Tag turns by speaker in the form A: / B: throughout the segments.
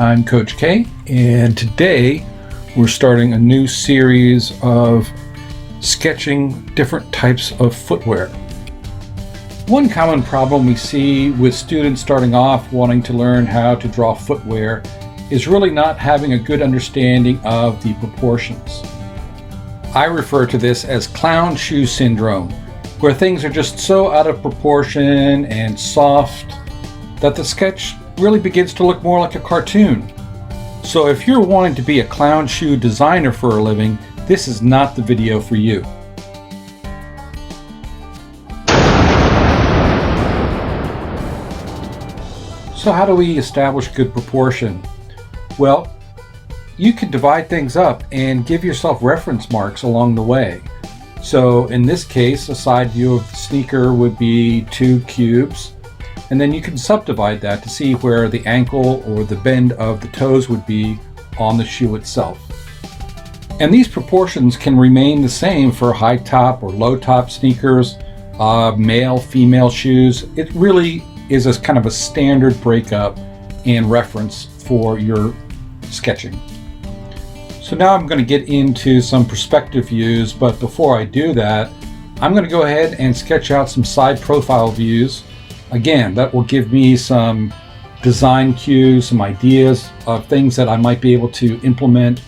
A: I'm Coach K, and today we're starting a new series of sketching different types of footwear. One common problem we see with students starting off wanting to learn how to draw footwear is really not having a good understanding of the proportions. I refer to this as clown shoe syndrome, where things are just so out of proportion and soft that the sketch really begins to look more like a cartoon. So if you're wanting to be a clown shoe designer for a living, this is not the video for you. So how do we establish good proportion? Well, you can divide things up and give yourself reference marks along the way. So in this case, a side view of the sneaker would be 2 cubes, and then you can subdivide that to see where the ankle or the bend of the toes would be on the shoe itself. And these proportions can remain the same for high top or low top sneakers, male, female shoes. It really is a kind of a standard breakup and reference for your sketching. So now I'm going to get into some perspective views, but before I do that, I'm going to go ahead and sketch out some side profile views. Again, that will give me some design cues, some ideas of things that I might be able to implement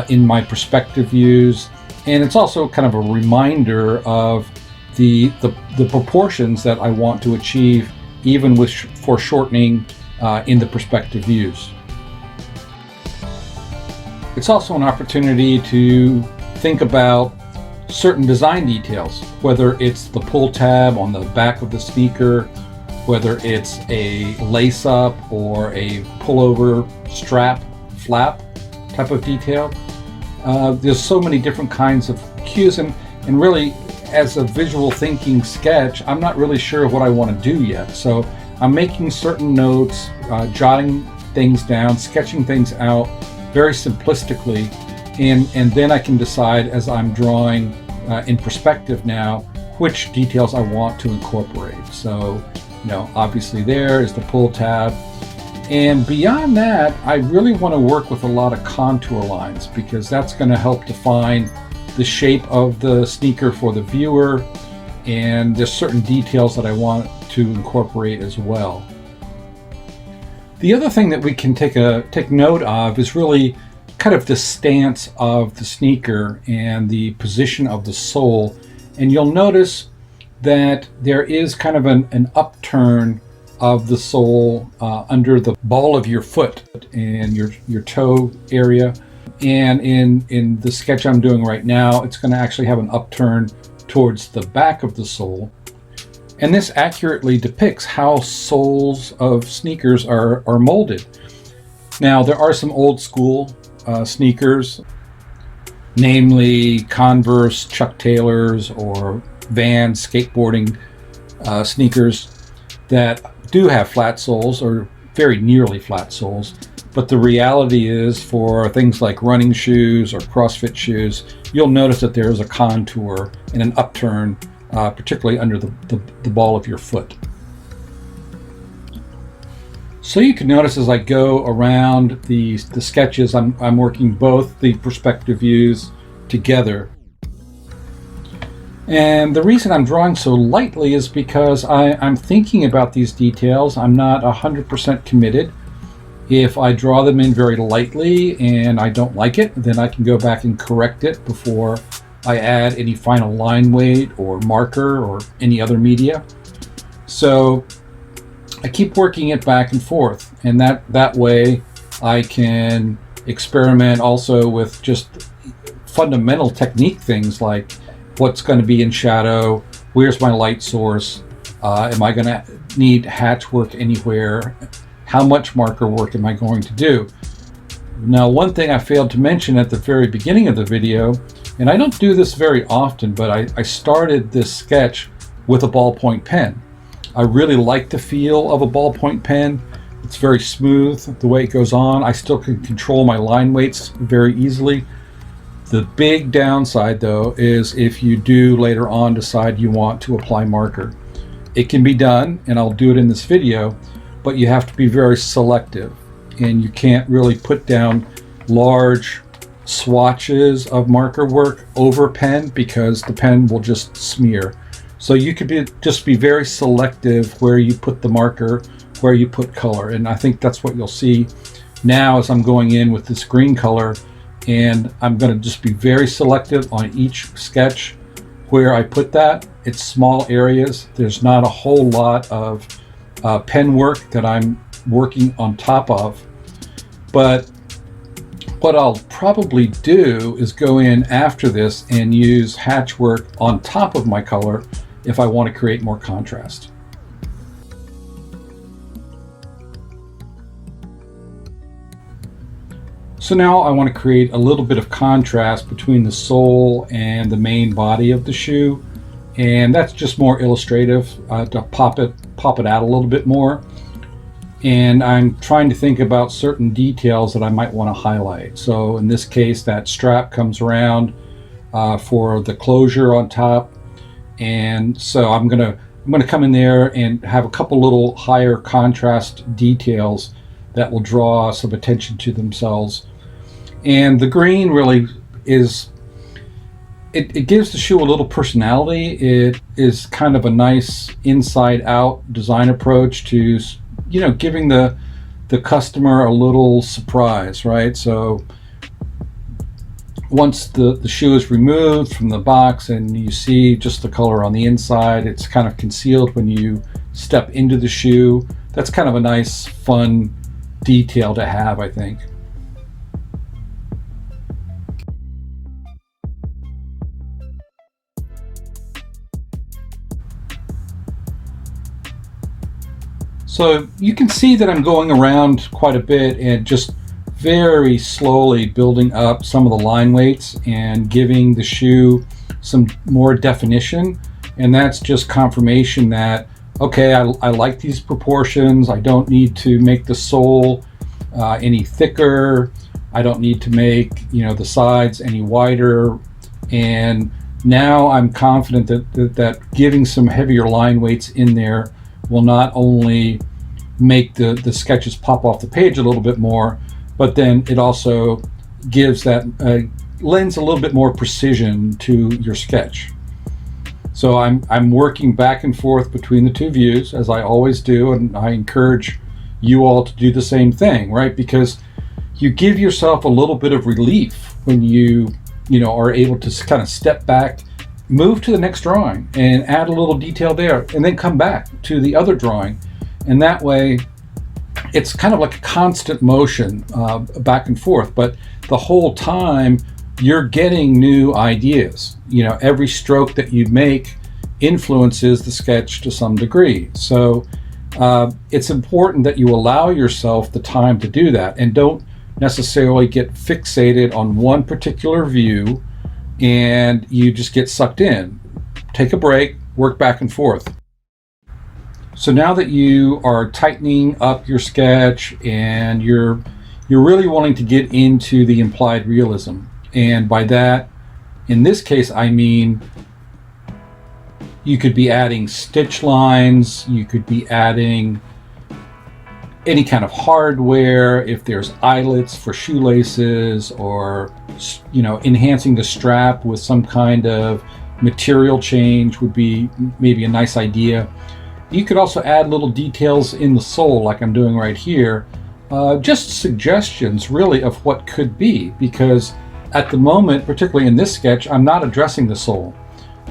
A: in my perspective views. And it's also kind of a reminder of the proportions that I want to achieve even with foreshortening in the perspective views. It's also an opportunity to think about certain design details, whether it's the pull tab on the back of the sneaker, whether it's a lace-up or a pullover strap flap type of detail. There's so many different kinds of cues, and really, as a visual thinking sketch, I'm not really sure what I want to do yet. So I'm making certain notes, jotting things down, sketching things out very simplistically, and then I can decide as I'm drawing in perspective now which details I want to incorporate. So, obviously there is the pull tab. And beyond that, I really want to work with a lot of contour lines because that's going to help define the shape of the sneaker for the viewer, and there's certain details that I want to incorporate as well. The other thing that we can take note of is really kind of the stance of the sneaker and the position of the sole. And you'll notice that there is kind of an upturn of the sole under the ball of your foot and your toe area. And in the sketch I'm doing right now, it's going to actually have an upturn towards the back of the sole. And this accurately depicts how soles of sneakers are molded. Now, there are some old school sneakers, namely Converse, Chuck Taylors, or Vans skateboarding sneakers that do have flat soles or very nearly flat soles. But the reality is, for things like running shoes or CrossFit shoes, you'll notice that there is a contour and an upturn, particularly under the ball of your foot. So you can notice as I go around the sketches, I'm working both the perspective views together. And the reason I'm drawing so lightly is because I'm thinking about these details. I'm not 100% committed. If I draw them in very lightly and I don't like it, then I can go back and correct it before I add any final line weight or marker or any other media. So I keep working it back and forth, and that way I can experiment also with just fundamental technique things like what's going to be in shadow, where's my light source, am I going to need hatch work anywhere, how much marker work am I going to do. Now, one thing I failed to mention at the very beginning of the video, and I don't do this very often, but I started this sketch with a ballpoint pen. I really like the feel of a ballpoint pen. It's very smooth the way it goes on. I still can control my line weights very easily. The big downside, though, is if you do later on decide you want to apply marker. It can be done, and I'll do it in this video, but you have to be very selective. and you can't really put down large swatches of marker work over pen because the pen will just smear. So you could just be very selective where you put the marker, where you put color. And I think that's what you'll see now as I'm going in with this green color, and I'm going to just be very selective on each sketch where I put that. It's small areas. There's not a whole lot of pen work that I'm working on top of. But what I'll probably do is go in after this and use hatch work on top of my color if I want to create more contrast. So now I want to create a little bit of contrast between the sole and the main body of the shoe, and that's just more illustrative to pop it out a little bit more. And I'm trying to think about certain details that I might want to highlight. So in this case, that strap comes around for the closure on top, and so I'm gonna come in there and have a couple little higher contrast details that will draw some attention to themselves. And the green really is, it gives the shoe a little personality. It is kind of a nice inside out design approach to, you know, giving the customer a little surprise, right? So once the shoe is removed from the box and you see just the color on the inside, it's kind of concealed when you step into the shoe. That's kind of a nice, fun detail to have, I think. So you can see that I'm going around quite a bit and just very slowly building up some of the line weights and giving the shoe some more definition. And that's just confirmation that, okay, I like these proportions. I don't need to make the sole any thicker. I don't need to make, you know, the sides any wider. And now I'm confident that giving some heavier line weights in there will not only make the sketches pop off the page a little bit more, but then it also gives that lends a little bit more precision to your sketch. So I'm working back and forth between the two views, as I always do, and I encourage you all to do the same thing, right? Because you give yourself a little bit of relief when you are able to kind of step back, move to the next drawing and add a little detail there, and then come back to the other drawing. And that way it's kind of like a constant motion back and forth, but the whole time you're getting new ideas. You know, every stroke that you make influences the sketch to some degree. So it's important that you allow yourself the time to do that and don't necessarily get fixated on one particular view and you just get sucked in. Take a break, work back and forth. So now that you are tightening up your sketch and you're really wanting to get into the implied realism, and by that, in this case, I mean you could be adding stitch lines, you could be adding any kind of hardware, if there's eyelets for shoelaces, or enhancing the strap with some kind of material change would be maybe a nice idea. You could also add little details in the sole like I'm doing right here, just suggestions really of what could be, because at the moment, particularly in this sketch, I'm not addressing the sole.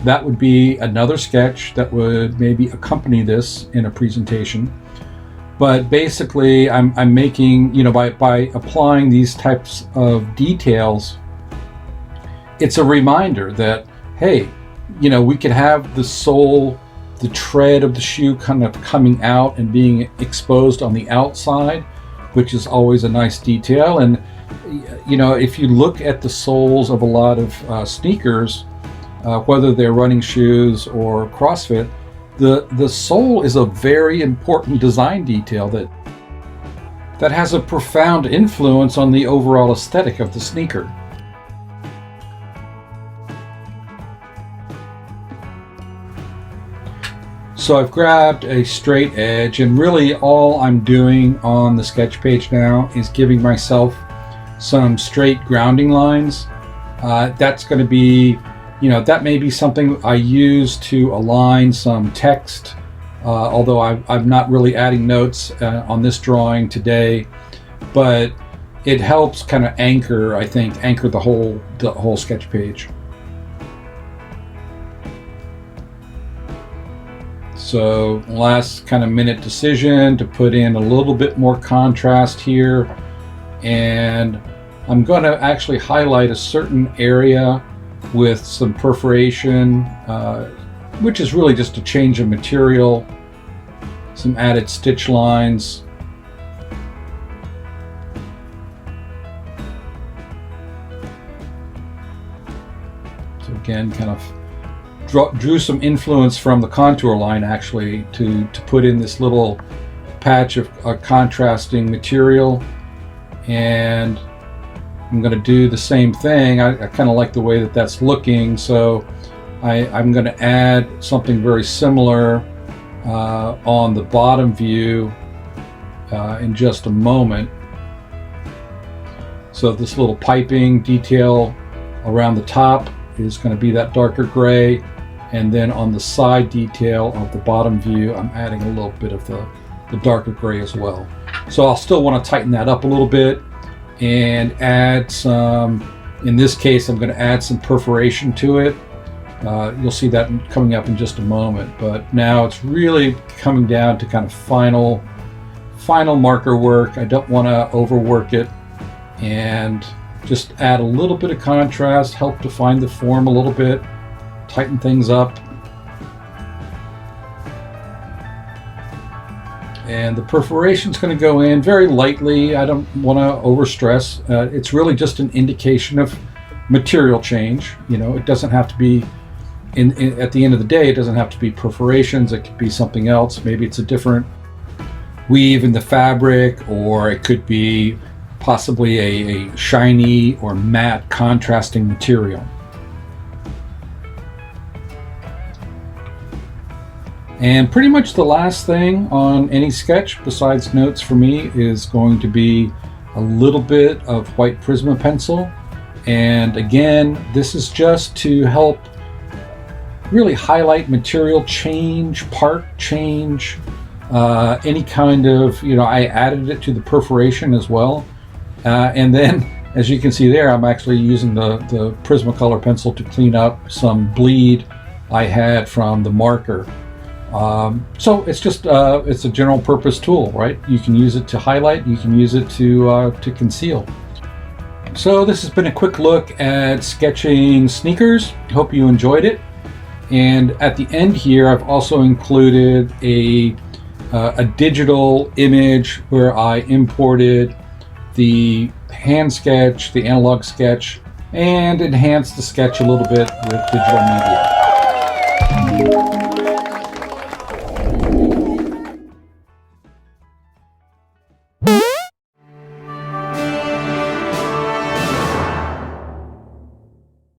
A: That would be another sketch that would maybe accompany this in a presentation. But basically, I'm making, by applying these types of details, it's a reminder that, hey, we could have the sole, the tread of the shoe kind of coming out and being exposed on the outside, which is always a nice detail. And, if you look at the soles of a lot of sneakers, whether they're running shoes or CrossFit, the sole is a very important design detail that has a profound influence on the overall aesthetic of the sneaker. So I've grabbed a straight edge, and really all I'm doing on the sketch page now is giving myself some straight grounding lines. That's going to be, that may be something I use to align some text, although I'm not really adding notes on this drawing today, but it helps kind of anchor the whole sketch page. So last kind of minute decision to put in a little bit more contrast here, and I'm going to actually highlight a certain area with some perforation, which is really just a change of material, some added stitch lines. So again, kind of drew some influence from the contour line actually to put in this little patch of contrasting material, and I'm going to do the same thing. I kind of like the way that that's looking, so I'm going to add something very similar on the bottom view in just a moment. So this little piping detail around the top is going to be that darker gray, and then on the side detail of the bottom view I'm adding a little bit of the darker gray as well. So I'll still want to tighten that up a little bit and add some, in this case I'm going to add some perforation to it. You'll see that coming up in just a moment, but now it's really coming down to kind of final marker work. I don't want to overwork it, and just add a little bit of contrast, help define the form a little bit, tighten things up. And the perforation is going to go in very lightly. I don't want to overstress. It's really just an indication of material change. It doesn't have to be, at the end of the day, it doesn't have to be perforations. It could be something else. Maybe it's a different weave in the fabric, or it could be possibly a shiny or matte contrasting material. And pretty much the last thing on any sketch besides notes for me is going to be a little bit of white Prisma pencil. And again, this is just to help really highlight material change, part change, any kind of, I added it to the perforation as well. And then, as you can see there, I'm actually using the Prismacolor pencil to clean up some bleed I had from the marker. So it's just it's a general purpose tool, right? You can use it to highlight, you can use it to conceal. So this has been a quick look at sketching sneakers. Hope you enjoyed it. And at the end here, I've also included a digital image where I imported the hand sketch, the analog sketch, and enhanced the sketch a little bit with digital media.